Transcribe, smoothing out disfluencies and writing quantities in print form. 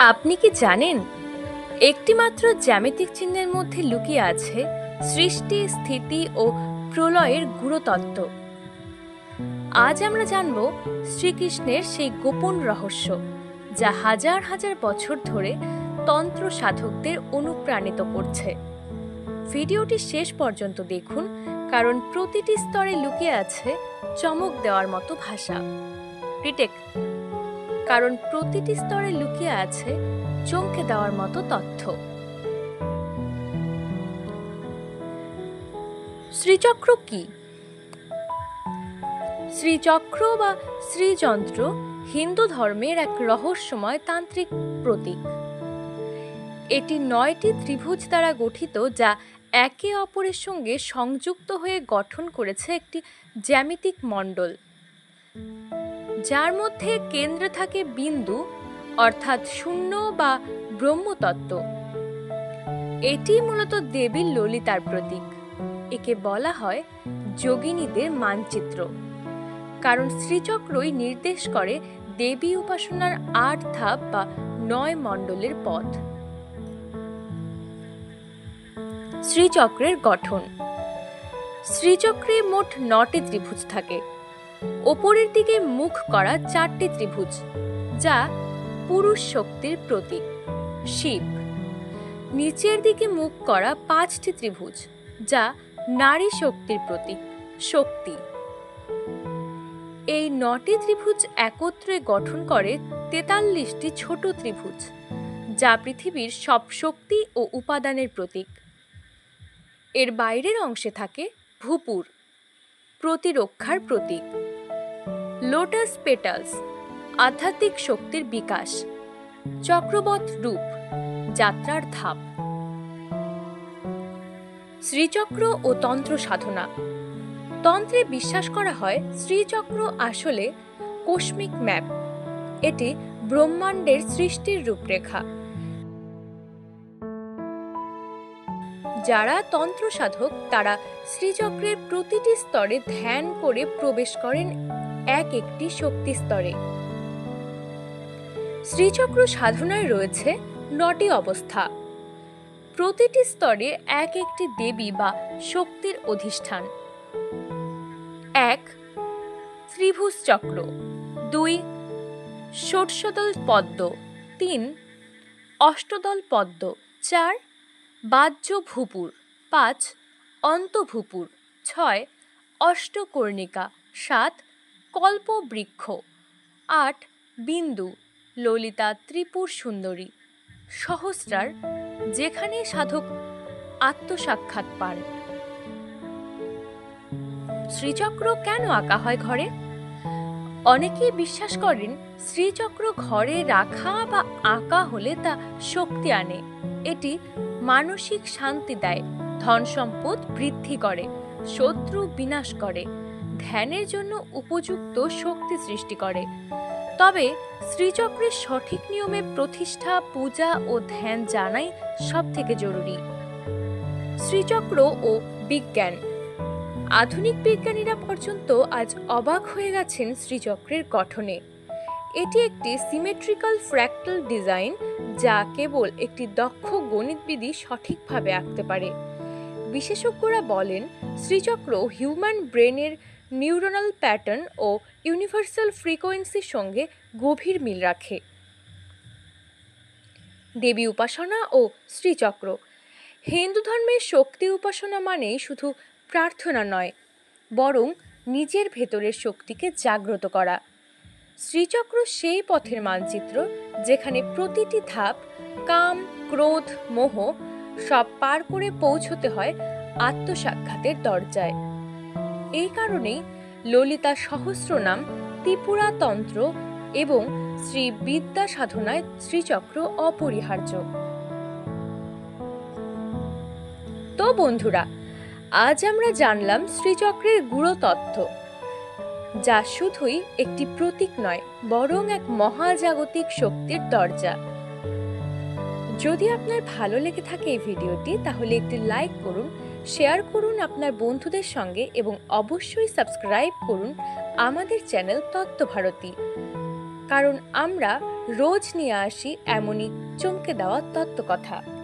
আপনি কি জানেন একটিমাত্র জ্যামিতিক চিহ্নের মধ্যে লুকিয়ে আছে সৃষ্টি, স্থিতি ও প্রলয়ের গূঢ়তত্ত্ব। আজ আমরা জানব শ্রীকৃষ্ণের সেই গোপন রহস্য, যা হাজার হাজার বছর ধরে তন্ত্র সাধকদের অনুপ্রাণিত করছে। ভিডিওটি শেষ পর্যন্ত দেখুন, কারণ প্রতিটি স্তরে লুকিয়ে আছে চমক দেওয়ার মতো ভাষা। কারণ প্রতিটি স্তরে লুকিয়ে আছে চমকে দেওয়ার মতো তথ্য। শ্রীচক্র কি? শ্রীচক্র বা শ্রীযন্ত্র হিন্দু ধর্মের এক রহস্যময় তান্ত্রিক প্রতীক। এটি 9টি ত্রিভুজ দ্বারা গঠিত, যা একে অপরের সঙ্গে সংযুক্ত হয়ে গঠন করেছে একটি জ্যামিতিক মণ্ডল, যার মধ্যে কেন্দ্রে থাকে বিন্দু, অর্থাৎ শূন্য বা ব্রহ্মতত্ত্ব। এটি মূলত দেবী ললিতার প্রতীক। একে বলা হয় যোগিনীদের মানচিত্র, কারণ শ্রীচক্রই নির্দেশ করে দেবী উপাসনার 8 ধাপ বা 9 মণ্ডলের পথ। শ্রীচক্রের গঠন। শ্রীচক্রে মোট 9টি ত্রিভুজ থাকে। ওপরের দিকে মুখ করা 4টি ত্রিভুজ, যা পুরুষ শক্তির প্রতীক শিব। নিচের দিকে মুখ করা 5টি ত্রিভুজ, যা নারী শক্তির প্রতীক শক্তি। এই 9টি ত্রিভুজ একত্রে গঠন করে 43টি ছোট ত্রিভুজ, যা পৃথিবীর সব শক্তি ও উপাদানের প্রতীক। এর বাইরের অংশে থাকে ভূপুর, প্রতিরক্ষার প্রতীক। লোটাস পেটালস, আধ্যাত্মিক শক্তির বিকাশ। চক্রবৎ রূপ, যাত্রার ধাপ। শ্রীচক্র ও তন্ত্র সাধনা। তন্ত্রে বিশ্বাস করা হয় শ্রীচক্র আসলে কসমিক ম্যাপ। এটি ব্রহ্মাণ্ডের সৃষ্টির রূপরেখা। যারা তন্ত্র সাধক তারা শ্রীচক্রের প্রতিটি স্তরে ধ্যান করে প্রবেশ করেন এক একটি শক্তি স্তরে। শ্রীচক্র সাধনায় রয়েছে 9টি অবস্থা। প্রতিটি স্তরে এক একটি দেবী বা শক্তির অধিষ্ঠান। 1. ত্রিভুজ চক্র। 2. ষোড়শদল পদ্ম। 3. অষ্টদল পদ্ম। 4. বাহ্য ভূপুর। 5. অন্তভূপুর। 6. অষ্টকর্ণিকা। 7. কল্পবৃক্ষ। 8. বিন্দু, ললিতা ত্রিপুর সুন্দরী। সহস্রার, যেখানে সাধক আত্মসাক্ষাৎ পান। শ্রীচক্র কেন আঁকা হয় ঘরে? অনেকেই বিশ্বাস করেন শ্রীচক্র ঘরে রাখা বা আঁকা হলে তা শক্তি আনে। এটি মানসিক শান্তি দেয়, ধন সম্পদ বৃদ্ধি করে, শত্রু বিনাশ করে, ধ্যানের জন্য উপযুক্ত শক্তি সৃষ্টি করে। তবে শ্রীচক্রের সঠিক নিয়মে প্রতিষ্ঠা, পূজা ও ধ্যান জানাই সবথেকে জরুরি। শ্রীচক্র ও বিজ্ঞান। আধুনিক বিজ্ঞানীরা পর্যন্ত আজ অবাক হয়ে গেছেন শ্রীচক্রের গঠনে। এটি একটি সিমেট্রিক্যাল ফ্র্যাক্টাল ডিজাইন, যা কেবল একটি দক্ষ গণিতবিদই সঠিকভাবে আঁকতে পারে। বিশেষজ্ঞরা বলেন শ্রীচক্র হিউম্যান ব্রেনের নিউরনাল প্যাটার্ন ও ইউনিভার্সাল ফ্রিকোয়েন্সির সঙ্গে গভীর মিল রাখে। দেবী উপাসনা ও শ্রীচক্র। হিন্দু ধর্মের শক্তি উপাসনা মানেই শুধু প্রার্থনা নয়, বরং নিজের ভেতরের শক্তিকে জাগ্রত করা। শ্রীচক্র সেই পথের মানচিত্র যেখানে প্রতিটি ধাপ কাম, ক্রোধ, মোহ সব পার করে পৌঁছতে হয় আত্মসাক্ষাতের দরজায়। এই কারণেই ললিতা সহস্রনাম, ত্রিপুরা তন্ত্র এবং শ্রী বিদ্যা সাধনায় শ্রীচক্র অপরিহার্য। তো বন্ধুরা, আজ আমরা জানলাম শ্রীচক্রের গূঢ় তথ্য, যা শুধুই একটি প্রতীক নয়, বরং এক মহাজাগতিক শক্তির দরজা। যদি আপনার ভালো লেগে থাকে এই ভিডিওটি, তাহলে একটি লাইক করুন, শেয়ার করুন আপনার বন্ধুদের সঙ্গে এবং অবশ্যই সাবস্ক্রাইব করুন আমাদের চ্যানেল তত্ত্বভারতী, কারণ আমরা রোজ নিয়ে আসি এমনই চমকে দেওয়া তত্ত্বকথা।